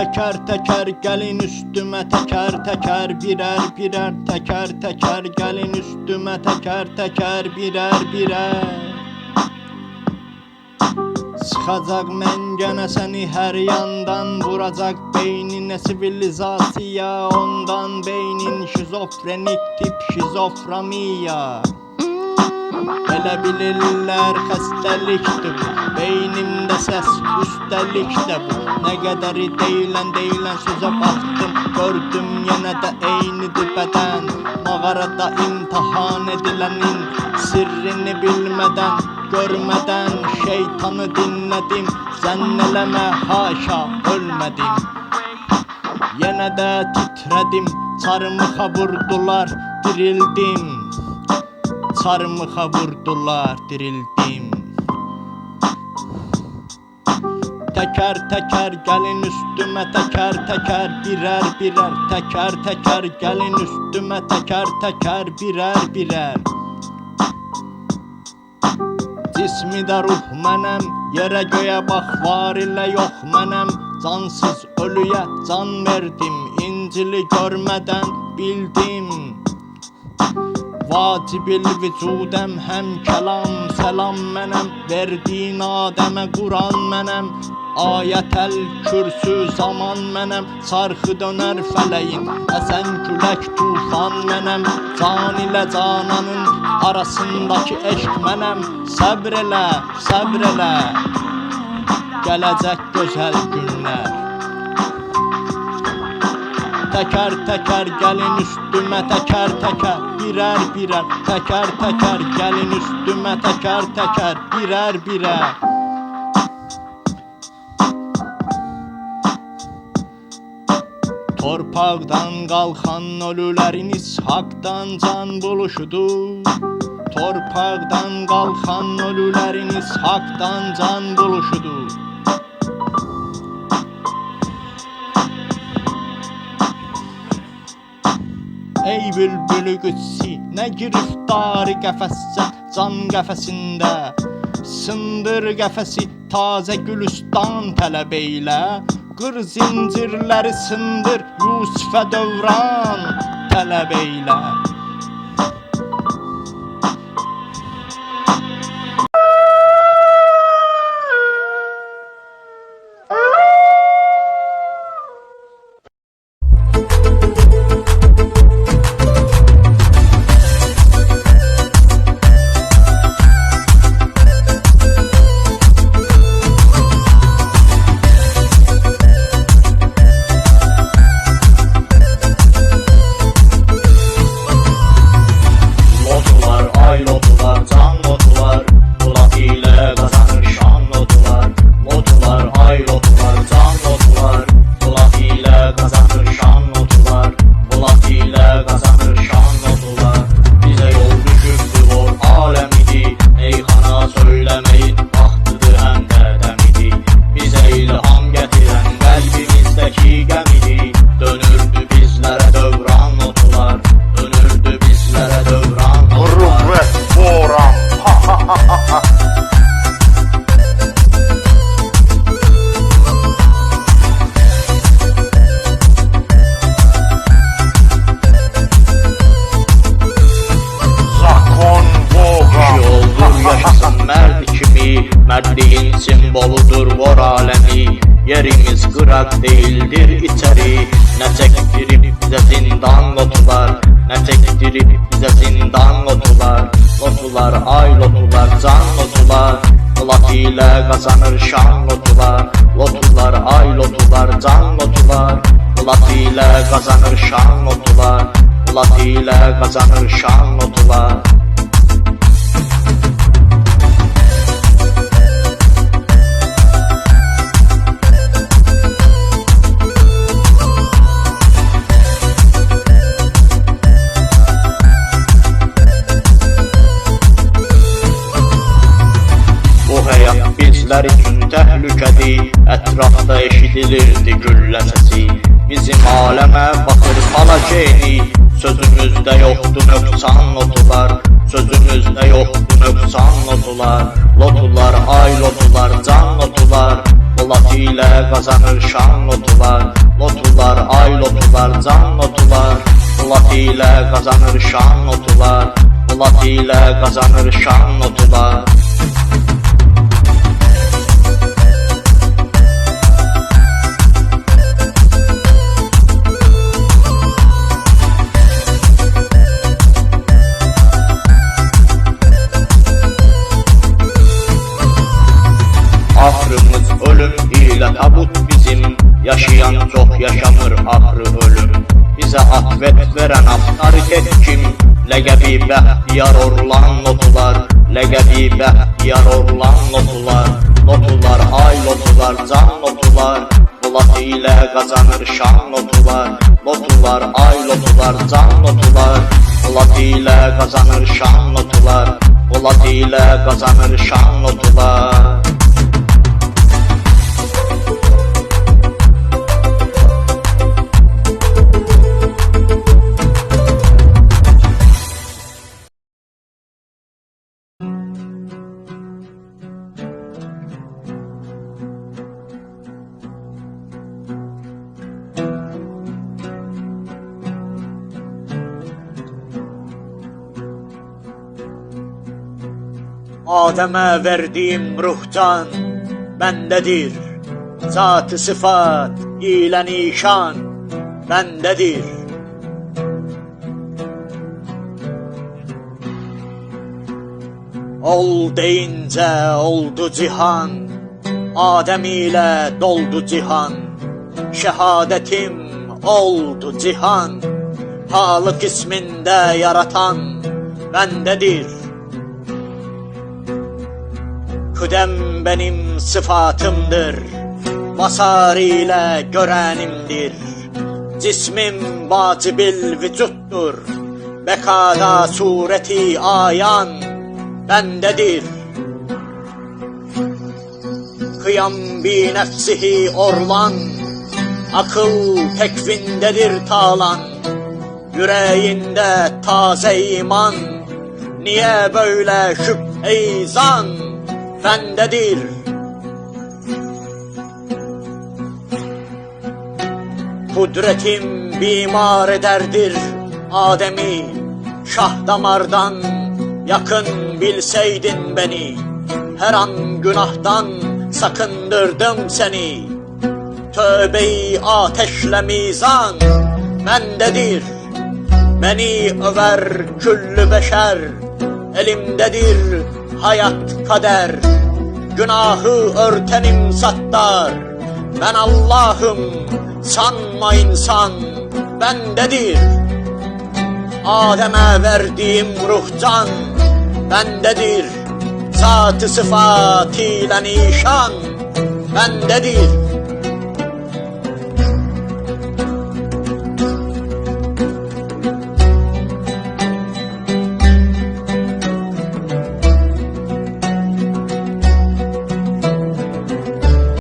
teker teker gelin üstüme teker teker birer birer teker teker gelin üstüme teker teker birer birer. Sıxacaq məngənə səni hər yandan, vuracaq beynine sivilizasiya, ondan beynin şizofrenik tip şizofreniya. Elə bilirlər xəstəlikdir bu, beynimdə səs üstəlik də bu. Nə qədəri deyilən sözə baxdım, gördüm yenə də eynidir bədən. Mağarada imtihan edilənin sirrini bilmədən, görmədən şeytanı dinlədim. Zənn eləmə haşa ölmədim. Yenə də titredim, çarmıxa vurdular, dirildim. Çarmıxa vurdular, dirildim. Teker teker gelin üstüme teker teker birer birer teker teker gelin üstüme teker teker birer birer. Cismide ruh mənem, yerə göyə bax var ilə yox mənəm. Cansız ölüyə can verdim, İncili görmədən bildim. Vacibil vücudəm həm kəlam səlam mənəm, verdiyin Adəmə Quran mənəm. Ayətəl kürsü zaman mənəm, çarxı dönər fələyin, əsən külək tufan mənəm. Can ilə cananın arasındakı eşq mənəm. Səbr elə, səbr elə, gələcək gözəl günlər. Teker teker gelin üstüme teker teker birer birer teker teker gelin üstüme teker teker birer birer. Torpaqdan qalxan ölülərin İshaqdan can buluşudur. Torpaqdan qalxan ölülərin İshaqdan can buluşudur. Ey bülbülü qüdsi, nə giriftarı qəfəssə can qəfəsində. Sındır qəfəsi tazə gülüstan tələb eylə. Qır zincirləri sındır Yusifə dövran tələb eylə. Mərdliyin simboludur vor aləmi. Yerimiz qıraq değildir içəri. Nə çəkdirib bizə zindan lotular, nə çəkdirib bizə zindan lotular. Lotular, ay lotular, can lotular, lat ilə qazanır şan lotular. Lotular, ay lotular, can lotular, lat ilə qazanır şan lotular. Lat ilə qazanır şan lotular. Bizlər üçün təhlükədir, ətrafda eşidilirdi güllə səsi. Bizim aləmə baxır palaceni, sözümüzdə yoxdur nöqsan notular. Sözümüzdə yoxdur nöqsan notular. Lotular, ay lotular, can notular, lat ilə ile kazanır şan lotular. Lotular, ay lotular, can lotular. Polat ile kazanır şan lotular. Polat ile kazanır şan lotular. Ahrımız ölüm ile tabut bizim. Yaşayan çok yaşamır ahrı ölüm. Bize atvet veren avtoritet kim? Legebi behtiyar orlan lotular. Legebi behtiyar orlan lotular. Lotular, ay lotular, can lotular. Polat ile kazanır şan lotular. Lotular, ay lotular, can lotular. Polat ile kazanır şan lotular. Polat ile kazanır şan lotular. Adem'e verdiğim ruhcan bendedir. Zat-ı sıfat ile nişan bendedir. Ol deyince oldu cihan, Adem ile doldu cihan. Şehadetim oldu cihan, Halık isminde yaratan bendedir. Kudem benim sıfatımdır, basar ile görenimdir. Cismim vacibil vücuttur, bekada sureti ayan bendedir. Kıyam bi nefsihi orlan, akıl tekvindedir talan. Yüreğinde taze iman, niye böyle şüphe-i zan bendedir. Kudretim bimar ederdir Adem'i, şah damardan yakın bilseydin beni. Her an günahtan sakındırdım seni. Tövbe-i ateşle mizan bendedir. Beni över küllü beşer, elimdedir hayat kader. Günahı örtenim sattar, ben Allah'ım sanma insan bendedir. Adem'e verdiğim ruhcan bendedir. Zat-ı sıfat ile nişan bendedir.